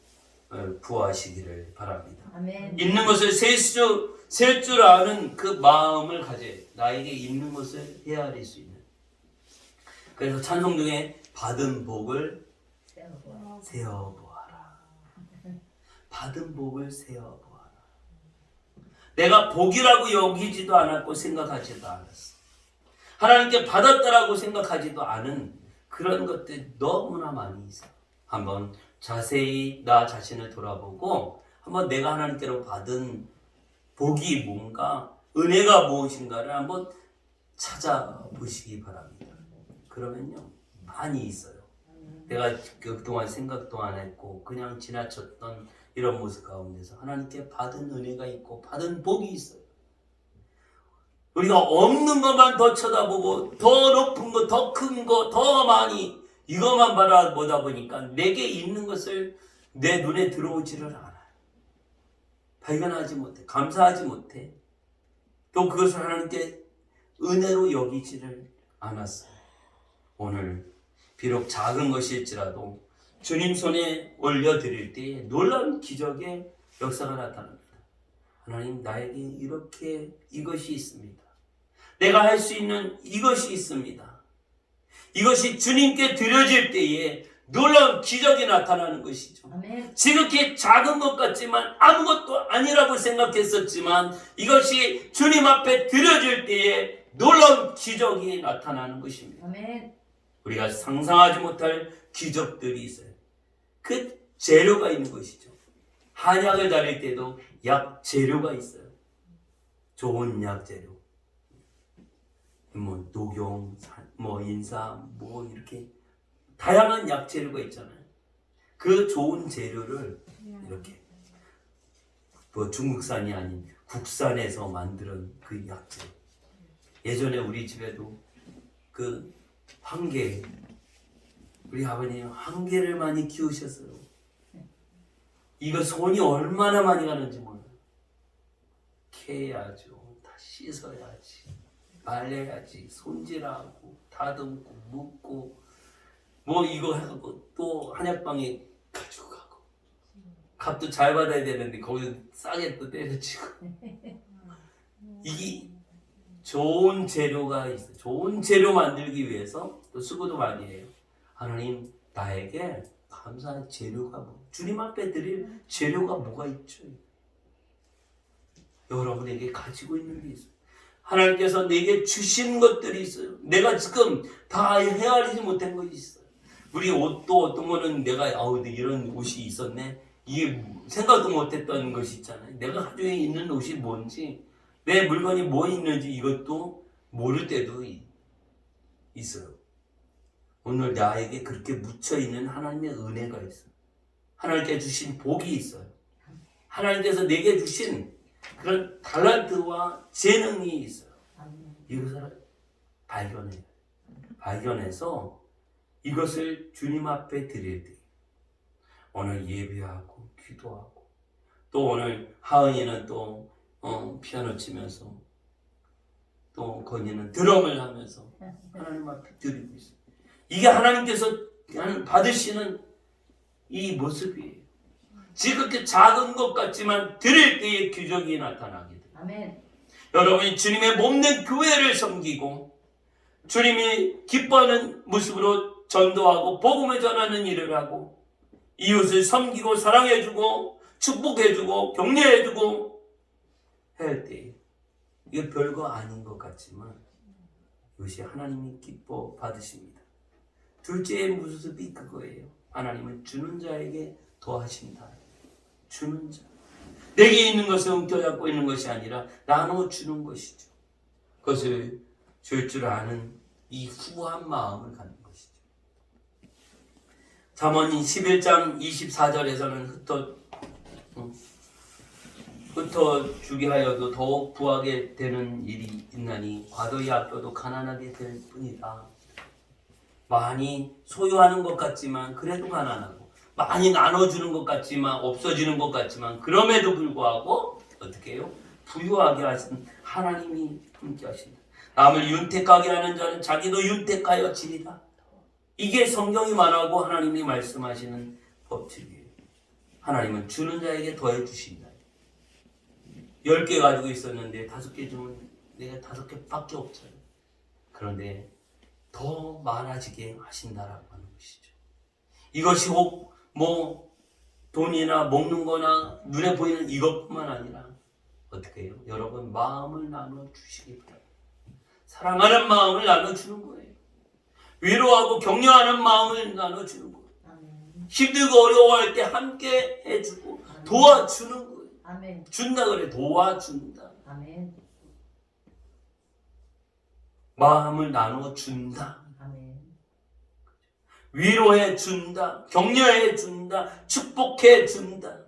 부어하시기를 바랍니다. 아멘. 있는 것을 셀 줄 아는 그 마음을 가져야 나에게 있는 것을 헤아릴 수 있는. 그래서 찬송 중에 받은 복을 세어보아라. 받은 복을 세어보아라. 내가 복이라고 여기지도 않았고 생각하지도 않았어. 하나님께 받았다라고 생각하지도 않은 그런 것들이 너무나 많이 있어. 한번 자세히 나 자신을 돌아보고 한번 내가 하나님께로 받은 복이 뭔가 은혜가 무엇인가를 한번 찾아보시기 바랍니다. 그러면요 많이 있어요. 내가 그동안 생각도 안 했고 그냥 지나쳤던 이런 모습 가운데서 하나님께 받은 은혜가 있고 받은 복이 있어요. 우리가 없는 것만 더 쳐다보고 더 높은 거, 더 큰 거, 더 많이 이것만 바라보다 보니까 내게 있는 것을 내 눈에 들어오지를 않아요. 발견하지 못해. 감사하지 못해. 또 그것을 하나님께 은혜로 여기지를 않았어요. 오늘 비록 작은 것일지라도 주님 손에 올려드릴 때 놀라운 기적의 역사가 나타납니다. 하나님 나에게 이렇게 이것이 있습니다. 내가 할 수 있는 이것이 있습니다. 이것이 주님께 드려질 때에 놀라운 기적이 나타나는 것이죠. 아멘. 지극히 작은 것 같지만 아무것도 아니라고 생각했었지만 이것이 주님 앞에 드려질 때에 놀라운 기적이 나타나는 것입니다. 아멘. 우리가 상상하지 못할 기적들이 있어요. 그 재료가 있는 것이죠. 한약을 다릴 때도 약 재료가 있어요. 좋은 약 재료. 뭐 녹용, 뭐 인삼, 뭐 이렇게 다양한 약 재료가 있잖아요. 그 좋은 재료를 이렇게 뭐 중국산이 아닌 국산에서 만든 그 약 재료. 예전에 우리 집에도 그 황게, 우리 아버님 황게를 많이 키우셨어요. 이거 손이 얼마나 많이 가는지 몰라요. 캐야죠. 다 씻어야지. 말려야지. 손질하고 다듬고 묻고 뭐 이거 하고 또 한약방에 가지고 가고 값도 잘 받아야 되는데 거기서 싸게 또 때려치고 이게 좋은 재료가 있어요. 좋은 재료 만들기 위해서 또 수고도 많이 해요. 하나님 나에게 감사한 재료가 뭐 주님 앞에 드릴 재료가 뭐가 있죠? 여러분에게 가지고 있는 게 있어요. 하나님께서 내게 주신 것들이 있어요. 내가 지금 다 헤아리지 못한 것이 있어요. 우리 옷도 어떤 거는 내가 이런 옷이 있었네. 이게 생각도 못했던 것이 있잖아요. 내가 가지고 있는 옷이 뭔지 내 물건이 뭐 있는지 이것도 모를 때도 있어요. 오늘 나에게 그렇게 묻혀있는 하나님의 은혜가 있어요. 하나님께 주신 복이 있어요. 하나님께서 내게 주신 그런 달란트와 재능이 있어요. 아멘. 이것을 발견해서 이것을 주님 앞에 드릴 때 오늘 예배하고 기도하고 또 오늘 하은이는 또 피아노 치면서 또 건이는 드럼을 하면서 하나님 앞에 드리고 있어요. 이게 하나님께서 받으시는 이 모습이에요. 지극히 작은 것 같지만 드릴 때에 기적이 나타나게 돼요. 아멘. 여러분이 주님의 몸된 교회를 섬기고 주님이 기뻐하는 모습으로 전도하고 복음을 전하는 일을 하고 이웃을 섬기고 사랑해주고 축복해주고 격려해주고 할 때 이게 별거 아닌 것 같지만 이것이 하나님이 기뻐 받으십니다. 둘째의 모습이 그거예요. 하나님은 주는 자에게 더하신다. 주는 자. 내게 있는 것을 엉켜잡고 있는 것이 아니라 나눠주는 것이죠. 그것을 줄 줄 아는 이 후한 마음을 갖는 것이죠. 잠언이 11장 24절에서는 흩어주게 하여도 더욱 부하게 되는 일이 있나니 과도히 아껴도 가난하게 될 뿐이다. 많이 소유하는 것 같지만 그래도 가난하고 많이 나눠주는 것 같지만 없어지는 것 같지만 그럼에도 불구하고 어떻게 해요? 부유하게 하신 하나님이 함께 하신다. 남을 윤택하게 하는 자는 자기도 윤택하여 지리라. 이게 성경이 말하고 하나님이 말씀하시는 법칙이에요. 하나님은 주는 자에게 더해 주신다. 10개 가지고 있었는데 5개 주면 내가 5개밖에 없잖아요. 그런데 더 많아지게 하신다라고 하는 것이죠. 이것이 혹 돈이나 먹는 거나 눈에 보이는 이것뿐만 아니라 어떻게 해요? 여러분 마음을 나눠주시기 바랍니다. 사랑하는 마음을 나눠주는 거예요. 위로하고 격려하는 마음을 나눠주는 거예요. 아멘. 힘들고 어려워할 때 함께 해주고 도와주는 거예요. 아멘. 준다 그래 도와준다. 아멘. 마음을 나눠준다. 아멘. 위로해준다. 격려해준다. 축복해준다.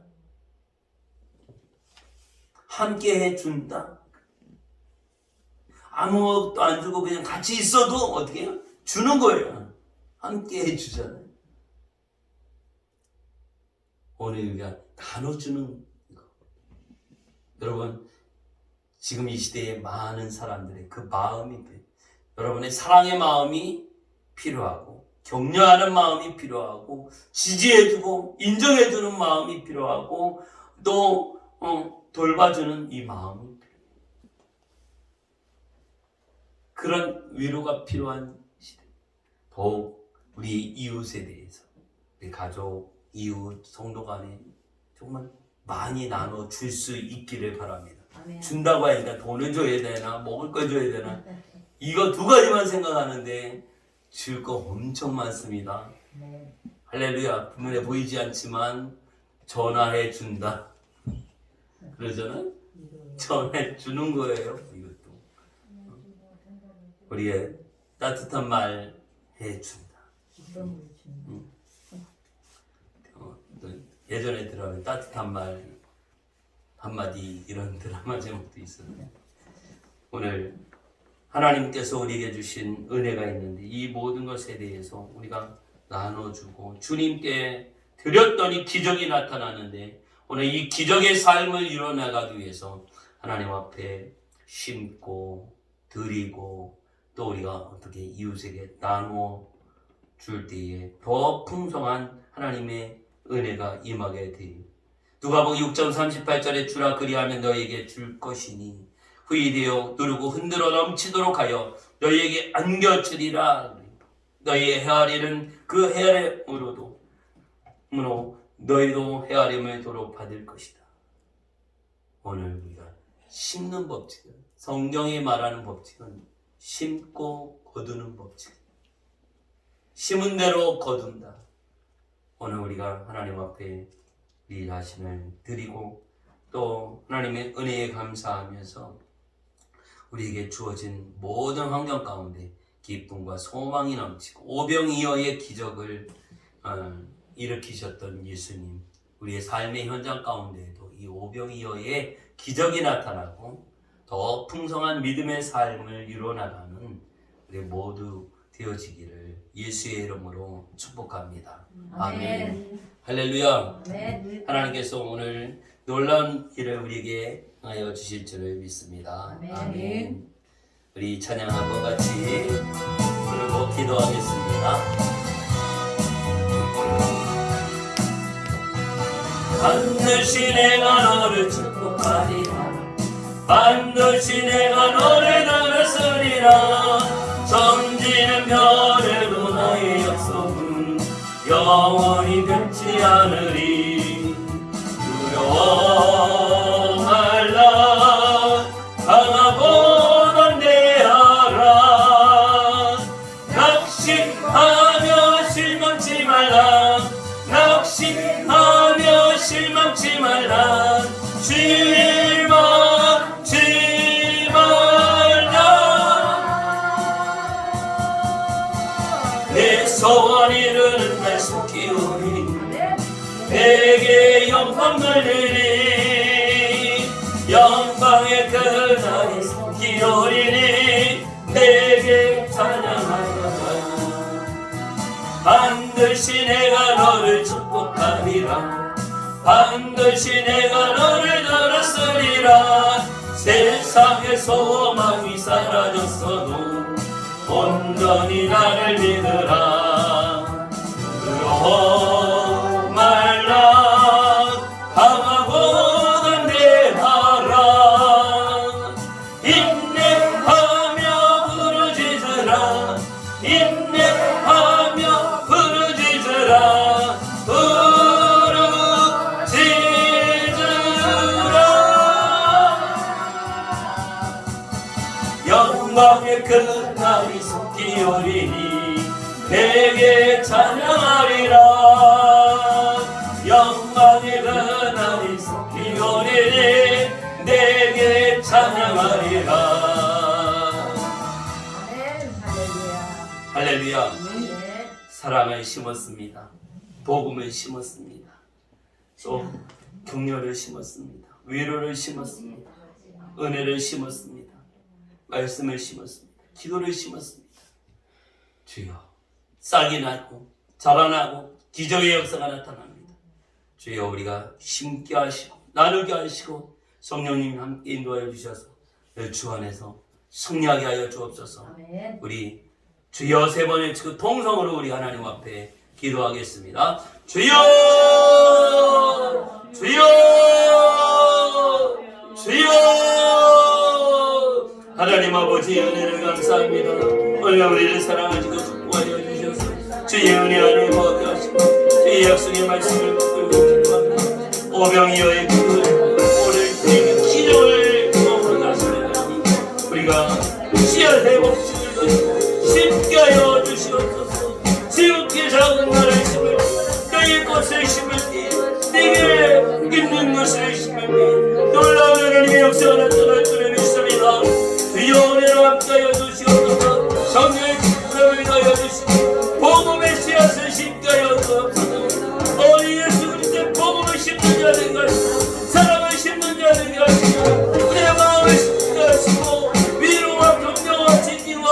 함께해준다. 아무것도 안 주고 그냥 같이 있어도 어떻게 해요? 주는 거예요. 함께해주잖아요. 오늘 우리가 나눠주는 거. 여러분 지금 이 시대에 많은 사람들의 그 마음이 필요해요. 여러분의 사랑의 마음이 필요하고 격려하는 마음이 필요하고 지지해주고 인정해주는 마음이 필요하고 또 돌봐주는 이 마음이 필요해요. 그런 위로가 필요한 시대. 더욱 우리 이웃에 대해서 우리 가족, 이웃, 성도 간에 정말 많이 나눠줄 수 있기를 바랍니다. 아멘. 준다고 하니까 돈을 줘야 되나 먹을 거 줘야 되나 이거 두 가지만 생각하는데 줄 거 엄청 많습니다. 네. 할렐루야. 눈에 보이지 않지만 전화해 준다. 그러잖아요. 전화해 주는 거예요. 이것도 우리의 따뜻한 말 해준다. 예전에 들어가면 따뜻한 말 한마디 이런 드라마 제목도 있었는데 오늘 하나님께서 우리에게 주신 은혜가 있는데 이 모든 것에 대해서 우리가 나눠주고 주님께 드렸더니 기적이 나타나는데 오늘 이 기적의 삶을 이뤄나가기 위해서 하나님 앞에 심고 드리고 또 우리가 어떻게 이웃에게 나누어 줄 때에 더 풍성한 하나님의 은혜가 임하게 되요. 누가복음 6장 38절에 주라 그리하면 너희에게 줄 것이니 후이 되어 누르고 흔들어 넘치도록 하여 너희에게 안겨주리라. 너희의 헤아리는 그 헤아림으로 너희도 헤아림을 도로 받을 것이다. 오늘 우리가 심는 법칙은 성경이 말하는 법칙은 심고 거두는 법칙. 심은 대로 거둔다. 오늘 우리가 하나님 앞에 우리 자신을 드리고 또 하나님의 은혜에 감사하면서 우리에게 주어진 모든 환경 가운데 기쁨과 소망이 넘치고 오병이어의 기적을 일으키셨던 예수님 우리의 삶의 현장 가운데에도 이 오병이어의 기적이 나타나고 더 풍성한 믿음의 삶을 이루어나가는 우리 모두 되어지기를 예수의 이름으로 축복합니다. 아멘. 할렐루야. 아멘. 하나님께서 오늘 놀라운 일을 우리에게 행하여 주실 줄을 믿습니다. 아멘. 우리 찬양 한번 같이 부르고 기도하겠습니다. 반드시 내가 너를 축복하리라. 반드시 내가 너를 들었으리라. 점지는 별에도 너의 약속은 영원히 변치 않으리. 두려워 말라. 강하고 담대하라. 낙심하며 실망치 말라. 낙심하며 실망치 말라. 실망치 말라. 내 소원 이루는 날 속히 오리. 내게 영광 돌리리. 영광의 그날이 속히 오리니 내게 찬양하리라. 반드시 내가 너를 축복하리라. 반드시 내가 너를 들었으리라. 세상의 소망이 사라졌어도 온전히 나를 믿으라. 두려워 말라. 강하고 담대하라. 인내하며 부르짖으라. 인내하며 부르짖으라. 영광의 그날이 속히 오리니 내게 찬양하리라. 영광의 그날이 속히 오리니 내게 찬양하리라. 아멘. 할렐루야. 할렐루야. 네. 사랑을 심었습니다. 복음을 심었습니다. 또 격려를 심었습니다. 위로를 심었습니다. 은혜를 심었습니다. 말씀을 심었습니다. 기도를 심었습니다. 주여, 싹이 나고 자라나고 기적의 역사가 나타납니다. 주여, 우리가 심게 하시고 나누게 하시고 성령님 함께 인도하여 주셔서 주 안에서 승리하게 하여 주옵소서. 아멘. 우리 주여 세 번 외치고 통성으로 우리 하나님 앞에 기도하겠습니다. 주여, 주여, 주여. 하나님 아버지 은혜를 감사합니다. 오늘 우리를 사랑하시고 축복하여 주셔서 주의 은혜 안에 거하게 하시고 주의 약속의 말씀을 붙들고 기도합니다. 오병이어의 그 오늘 주님의 기적을 경험하게 하시며 우리가 씨앗 회복시킬 것이고 심게 하여 주시옵소서. 지극히 작은 나를 심을 내게 것을 심을 때 내게 있는 것을 심을 때 놀라운 하나님의 역사가 나타날 줄을 믿습니다. 주여 은혜로 함께하여 주시옵소서. 성령의 기쁨을 인하여 주시고 복음의 씨앗을 심게 하여 주옵소서. 어린 예수 그리스도의 복음을 심는 자가 되게 하시고 사랑을 심는 자가 되게 하시고 우리의 마음을 심게 하시고 위로와 격려와 진리와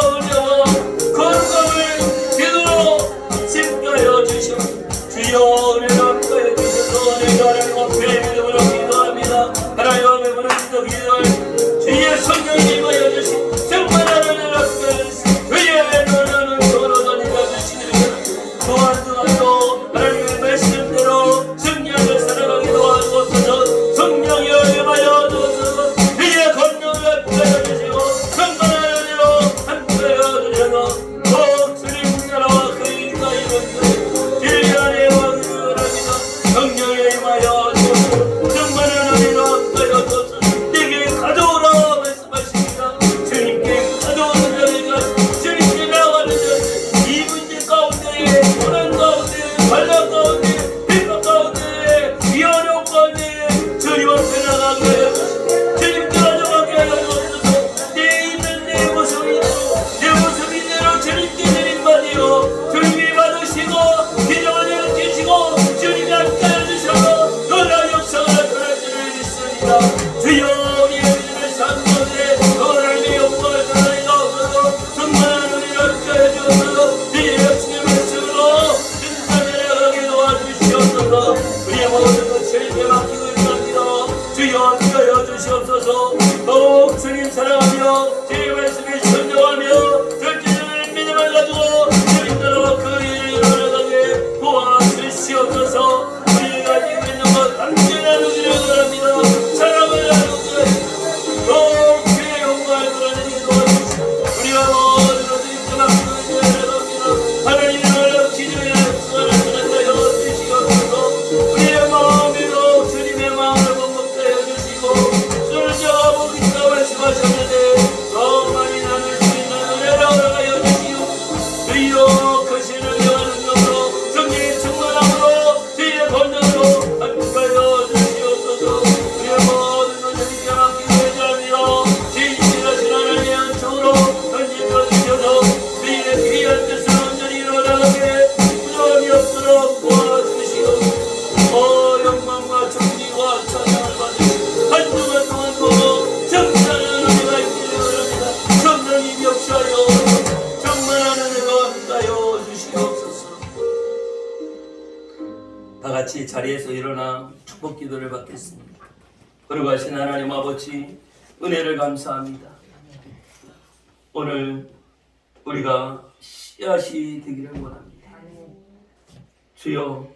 같이 자리에서 일어나 축복 기도를 받겠습니다. 거룩하신 하나님 아버지, 은혜를 감사합니다. 오늘 우리가 씨앗이 되기를 원합니다. 주여,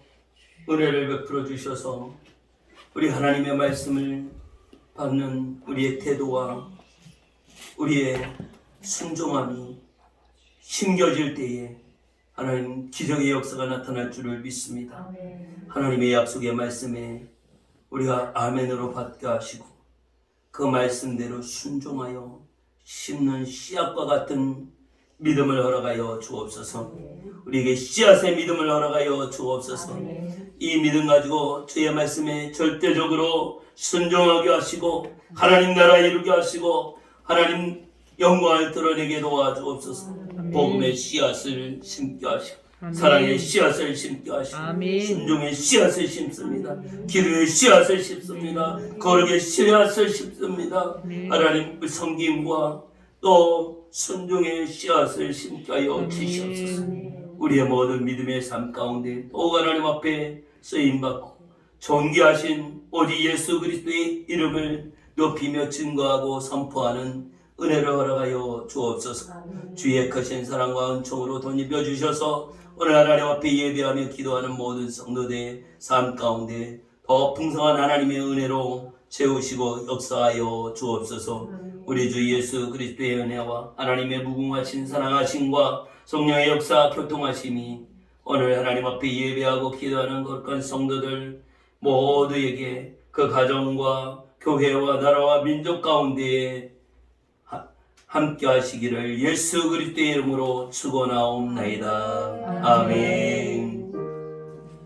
은혜를 베풀어 주셔서 우리 하나님의 말씀을 받는 우리의 태도와 우리의 순종함이 심겨질 때에 하나님 기적의 역사가 나타날 줄을 믿습니다. 하나님의 약속의 말씀에 우리가 아멘으로 받게 하시고 그 말씀대로 순종하여 심는 씨앗과 같은 믿음을 허락하여 주옵소서. 우리에게 씨앗의 믿음을 허락하여 주옵소서. 이 믿음 가지고 주의 말씀에 절대적으로 순종하게 하시고 하나님 나라 이루게 하시고 하나님 영광을 드러내게 도와주옵소서. 복음의 씨앗을 심게 하시고 사랑의 씨앗을 심게 하시고 순종의 씨앗을 심습니다. 기도의 씨앗을 심습니다. 거룩의 씨앗을 심습니다. 하나님 섬김과 또 순종의 씨앗을 심게 하여 주시옵소서. 우리의 모든 믿음의 삶 가운데 또 하나님 앞에 쓰임받고 존귀하신 오직 예수 그리스도의 이름을 높이며 증거하고 선포하는 은혜를 허락하여 주옵소서. 주의 크신 사랑과 은총으로 덧입혀 주셔서 오늘 하나님 앞에 예배하며 기도하는 모든 성도들의 삶 가운데 더 풍성한 하나님의 은혜로 채우시고 역사하여 주옵소서. 우리 주 예수 그리스도의 은혜와 하나님의 무궁하신 사랑하심과 성령의 역사 교통하심이 오늘 하나님 앞에 예배하고 기도하는 거룩한 성도들 모두에게 그 가정과 교회와 나라와 민족 가운데에 함께 하시기를 예수 그리스도의 이름으로 축원하옵나이다. 아멘.